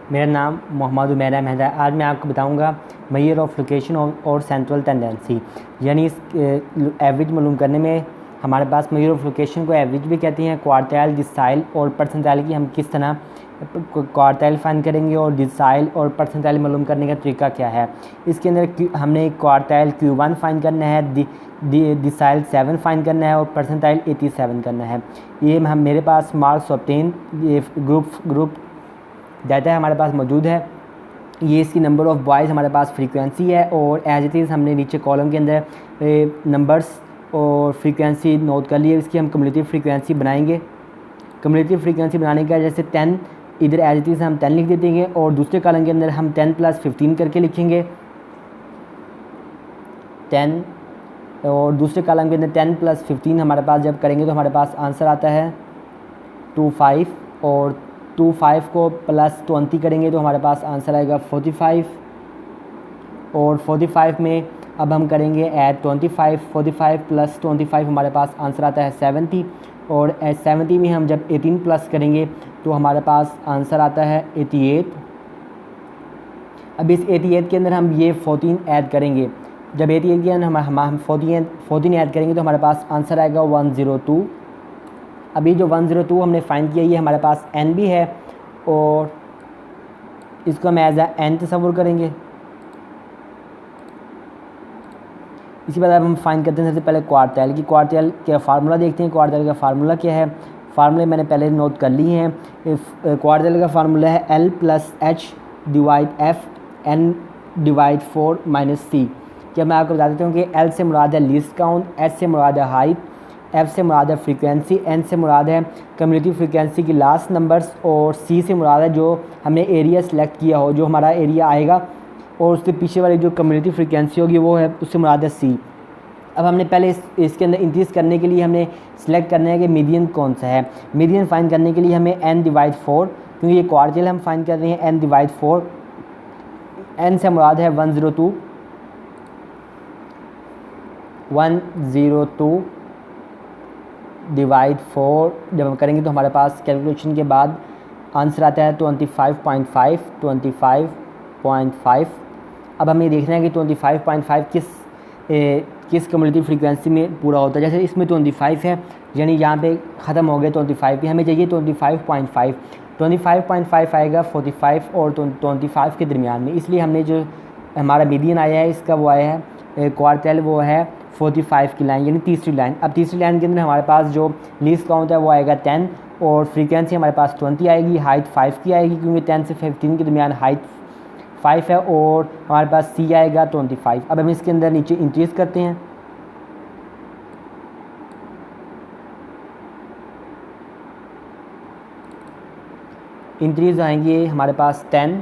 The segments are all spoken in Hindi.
मेरा नाम मोहम्मद उमैर अहमद है। आज मैं आपको बताऊंगा मेजर ऑफ लोकेशन और सेंट्रल टेंडेंसी, यानी इस एवरेज मालूम करने में हमारे पास मेजर ऑफ लोकेशन को एवरेज भी कहते हैं। क्वार्टाइल, डिसाइल और परसेंटाइल की हम किस तरह क्वार्टाइल फाइंड करेंगे और डिसाइल और परसेंटाइल मालूम करने का तरीका क्या है। इसके अंदर हमने क्वार्टाइल Q1 फाइंड करना है, डिसाइल 7 फाइंड करना है और परसेंटाइल 87 करना है। ये हम मेरे पास मार्क्स ऑब्टेन ये ग्रुप डाटा हमारे पास मौजूद है। ये इसकी नंबर ऑफ़ बॉयज़ हमारे पास फ्रीक्वेंसी है और एज इट इज़ हमने नीचे कॉलम के अंदर नंबर्स और फ्रीक्वेंसी नोट कर लिए। इसकी हम कम्युलेटिव फ्रीक्वेंसी बनाएंगे। कम्युलेटिव फ्रीक्वेंसी बनाने का जैसे 10 इधर एज इट इज़ हम 10 लिख देंगे और दूसरे कॉलम के अंदर हम 10 + 15 करके लिखेंगे 10, और दूसरे कॉलम के अंदर 10 + 15 हमारे पास जब करेंगे तो हमारे पास आंसर आता है 25, और 25 को +20 करेंगे तो हमारे पास आंसर आएगा 45, और 45 में अब हम करेंगे ऐड 25, 45 + 25 हमारे पास आंसर आता है 70, और 70 में हम जब 18 प्लस करेंगे तो हमारे पास आंसर आता है 88। अब इस 88 के अंदर हम ये 14 ऐड करेंगे। जब 88 के अंदर हम 14 ऐड करेंगे तो हमारे पास आंसर आएगा 102। अभी जो 102 हमने फाइंड किया ये हमारे पास n भी है और इसको हम एज n तस्वुर करेंगे। इसी बात अब हम फाइंड करते हैं सबसे पहले क्वार्टाइल की। क्वार्टाइल का फार्मूला देखते हैं। क्वार्टाइल का फार्मूला क्या है, फार्मूले मैंने पहले नोट कर लिए हैं। क्वार्टाइल का फार्मूला है L + H / F n / 4 - C। क्या मैं आपको बता देता हूँ कि L से मुराद है लीस्ट काउंट, H से मुराद है हाइट, F से मुराद है फ्रीक्वेंसी, N से मुराद है कम्युनिटी फ्रीक्वेंसी की लास्ट नंबर्स, और C से मुराद है जो हमने एरिया सेलेक्ट किया हो, जो हमारा एरिया आएगा और उसके पीछे वाली जो कम्युनिटी फ्रीक्वेंसी होगी वो है, उससे मुराद है C। अब हमने पहले इसके अंदर इंक्रीज़ करने के लिए हमने सेलेक्ट करना है कि मीडियन कौन सा है। मीडियन फाइंड करने के लिए हमें n/4, क्योंकि ये क्वार्टाइल हम फाइंड कर रहे हैं, n/4। n से मुराद है 102 / 4। जब हम करेंगे तो हमारे पास कैलकुलेशन के बाद आंसर आता है 25.5। अब हमें देखना है कि 25.5 किस कम्युनिटी फ्रीक्वेंसी में पूरा होता है। जैसे इसमें 25 है, यानी यहाँ पे ख़त्म हो गया 25 पे, हमें चाहिए 25.5। 25.5 आएगा 45 और 25 के दरमियान में, इसलिए हमने जो हमारा मीडियन आया है इसका वो आया है क्वार्टाइल, वो है 45 की लाइन, यानी तीसरी लाइन। अब तीसरी लाइन के अंदर हमारे पास जो लीस्ट काउंट है वो आएगा 10, और फ्रीक्वेंसी हमारे पास 20 आएगी, हाइट 5 की आएगी क्योंकि 10 से 15 के दरमियान हाइट 5 है, और हमारे पास C आएगा 25। अब हम इसके अंदर नीचे इंक्रीज़ करते हैं। इंक्रीज़ आएंगे हमारे पास 10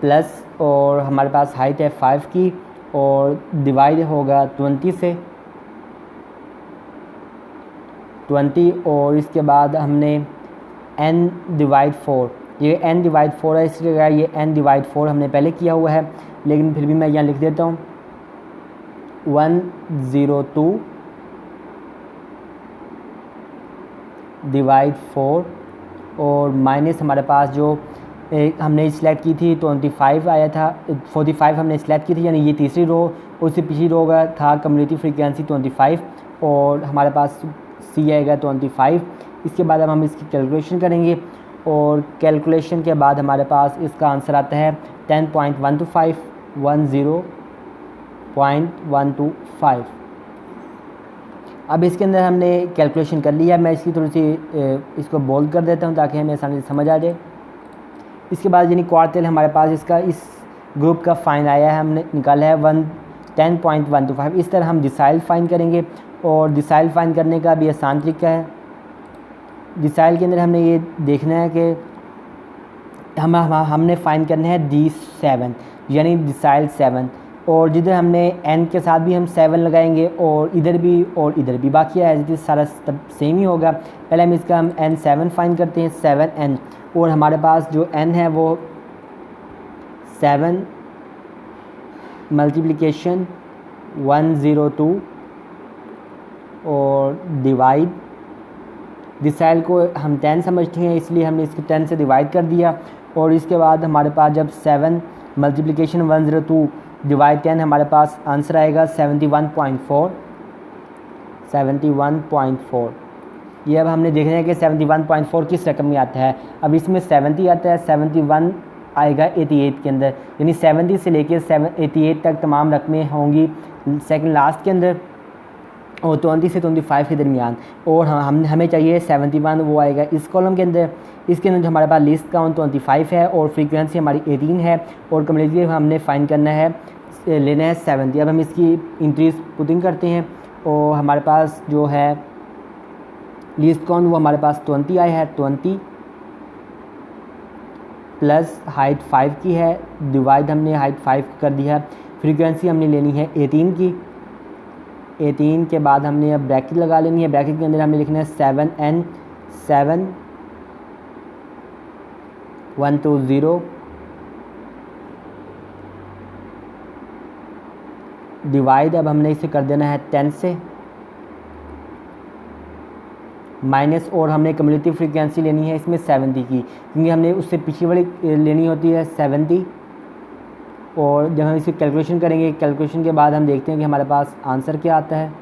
प्लस, और हमारे पास हाइट है 5 की, और डिवाइड होगा 20 से 20, और इसके बाद हमने n/4, ये n/4 है, इसलिए ये n/4 हमने पहले किया हुआ है, लेकिन फिर भी मैं यहाँ लिख देता हूँ 102 / 4, और माइनस हमारे पास जो हमने सिलेक्ट की थी 25 आया था, 45 हमने सिलेक्ट की थी, यानी ये तीसरी रो, उससे पिछली रो का था कम्युनिटी फ्रीक्वेंसी 25, और हमारे पास C आएगा 25। इसके बाद अब हम इसकी कैलकुलेशन करेंगे, और कैलकुलेशन के बाद हमारे पास इसका आंसर आता है 10.125, 10.125। अब इसके अंदर हमने कैलकुलेशन कर लिया। मैं इसकी थोड़ी सी इसको बोल्ड कर देता हूँ ताकि हमें आसानी से समझ आ जाए। इसके बाद यानी क्वार्टाइल हमारे पास इसका इस ग्रुप का फाइन आया है, हमने निकाला है 10.125। इस तरह हम डिसाइल फाइन करेंगे, और डिसाइल फाइन करने का भी आसान तरीका है। डिसाइल के अंदर हमने ये देखना है कि हमने फाइन करना है D7, यानी डिसाइल 7, और जिधर हमने n के साथ भी हम 7 लगाएंगे और इधर भी बाकी है एज सारा सेम ही होगा। पहले हम इसका n7 फाइन करते हैं, 7n, और हमारे पास जो n है वो 7 मल्टीप्लिकेशन 102 और डिवाइड डिसाइल को हम 10 समझते हैं, इसलिए हमने इसको 10 से डिवाइड कर दिया। और इसके बाद हमारे पास जब 7 मल्टीप्लिकेशन 102 डिवाइड 10 हमारे पास आंसर आएगा 71.4। ये अब हमने देखना है कि 71.4 किस रकम में आता है। अब इसमें 70 आता है, 71 आएगा 88 के अंदर, यानी 70 से लेकर 88 तक तमाम रकमें होंगी सेकंड लास्ट के अंदर और 20 से 25 के दरमियान। और हमें चाहिए 71, वो आएगा इस कॉलम के अंदर। इसके अंदर जो हमारे पास लिस्ट काउंट 25 है और फ्रीक्वेंसी हमारी 18 है और कम्युनिटी हमने फाइंड करना है, लेना है 70। अब हम इसकी इंक्रीज पुटिंग करते हैं और हमारे पास जो है लिस्ट काउंट वो हमारे पास 20 आया है, 20 प्लस हाइट 5 की है, डिवाइड हमने हाइट 5 कर दिया। फ्रीक्वेंसी हमने लेनी है 18 की। 18 के बाद हमने अब ब्रैकेट लगा लेनी है, ब्रैकेट के अंदर हमने लिखना है 7n 7120 डिवाइड, अब हमने इसे कर देना है 10 से माइनस, और हमने कम्युलेटिव फ्रीक्वेंसी लेनी है इसमें 70 की, क्योंकि हमने उससे पिछली वाली लेनी होती है 70। और जब हम इसे कैलकुलेशन करेंगे, कैलकुलेशन के बाद हम देखते हैं कि हमारे पास आंसर क्या आता है।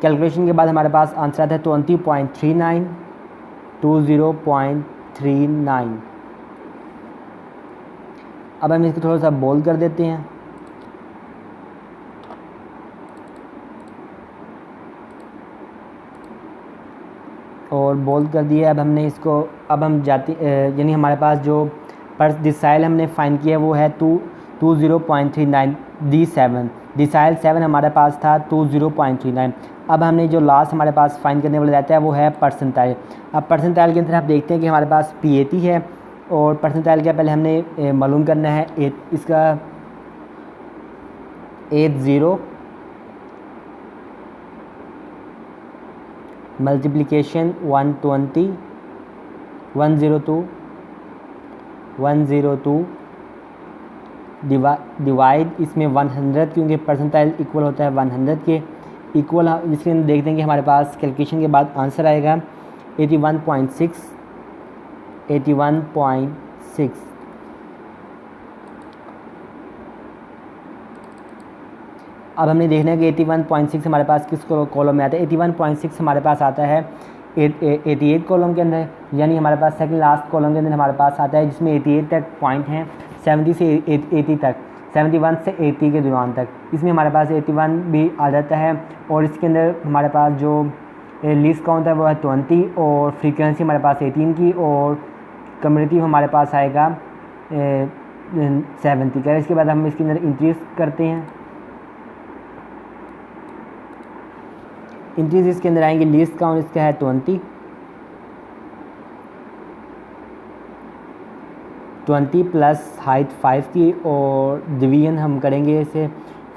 कैलकुलेशन के बाद हमारे पास आंसर आता है 20.39 20.39। अब हम इसको थोड़ा सा बोल्ड कर देते हैं। और बोल्ड कर दिया। अब हमने इसको, अब हम जाते यानी हमारे पास जो पर डिसाइल हमने फाइंड किया वो है 20.39 D7। डिसाइल 7 हमारे पास था 20.39। अब हमने जो लास्ट हमारे पास फाइंड करने वाला रहता है वो है परसेंटाइल। अब परसेंटाइल के अंदर आप देखते हैं कि हमारे पास P80 है और परसेंटाइल क्या पहले हमने मालूम करना है इसका 80 मल्टीप्लिकेशन 120 102 डिवाइड इसमें 100, क्योंकि परसेंटाइल इक्वल होता है 100 के इक्वल। इसके अंदर देखते हैं कि हमारे पास कैलकुलेशन के बाद आंसर आएगा 81.6। अब हमने देखना है कि 81.6 हमारे पास किस कॉलम में आता है। 81.6 हमारे पास आता है 88 कॉलम के अंदर, यानी हमारे पास सेकंड लास्ट कॉलम के अंदर हमारे पास आता है, जिसमें 88 तक पॉइंट हैं, 70 से 80 तक, 71 से 80 के दौरान तक। इसमें हमारे पास 81 भी आ जाता है। और इसके अंदर हमारे पास जो लिस्ट काउंट है वो है 20 और फ्रीक्वेंसी हमारे पास 18 की और कम्युनिटी हमारे पास आएगा 70 का। इसके बाद हम इसके अंदर इंक्रीज करते हैं। इंक्रीज इसके अंदर आएंगे, लिस्ट काउंट इसका है 20 प्लस हाइट 5 की और डिवीजन हम करेंगे इसे।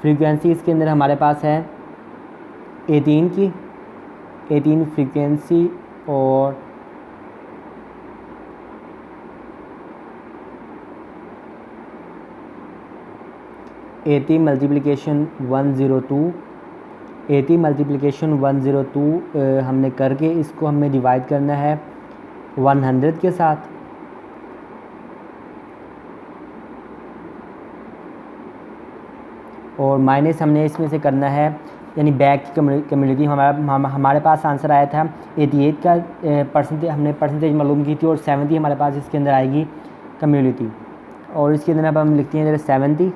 फ्रीक्वेंसी इसके अंदर हमारे पास है 18 की, 18 फ्रीक्वेंसी और एटी मल्टीप्लिकेशन 102 हमने करके इसको हमें डिवाइड करना है 100 के साथ। और माइनस हमने इसमें से करना है, यानी बैक की कम्युनिटी। हमारे पास आंसर आया था 88 का परसेंटेज, हमने परसेंटेज मालूम की थी और 70 हमारे पास इसके अंदर आएगी कम्युनिटी। और इसके अंदर अब हम लिखते हैं 70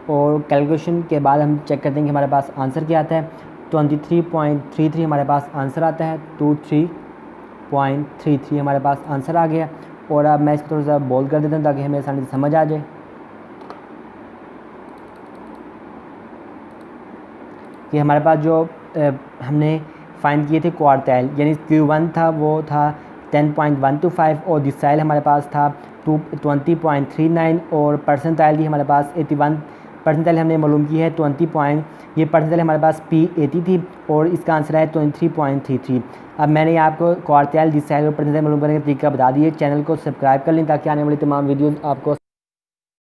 और कैलकुलेशन के बाद हम चेक करते हैं कि हमारे पास आंसर क्या आता है। 23.33 हमारे पास आंसर आता है, 23.33 हमारे पास आंसर आ गया। और अब मैं इसको थोड़ा सा बोल्ड कर देता हूँ ताकि हमें आसानी से समझ आ जाए कि हमारे पास जो हमने फाइंड किए थे क्वार्टाइल, यानी Q1 था वो था 10.125 और डिसाइल हमारे पास था 20.39 और परसेंटाइल भी हमारे पास 81 परसेंटाइल हमने मालूम की है 20 ये परसेंटाइल हमारे पास P80 थी और इसका आंसर है 23.33। अब मैंने आपको क्वार्टाइल, डिसाइल और परसेंटाइल मालूम करने का तरीका बता दिए। चैनल को सब्सक्राइब कर लें ताकि आने वाली तमाम वीडियोज़ आपको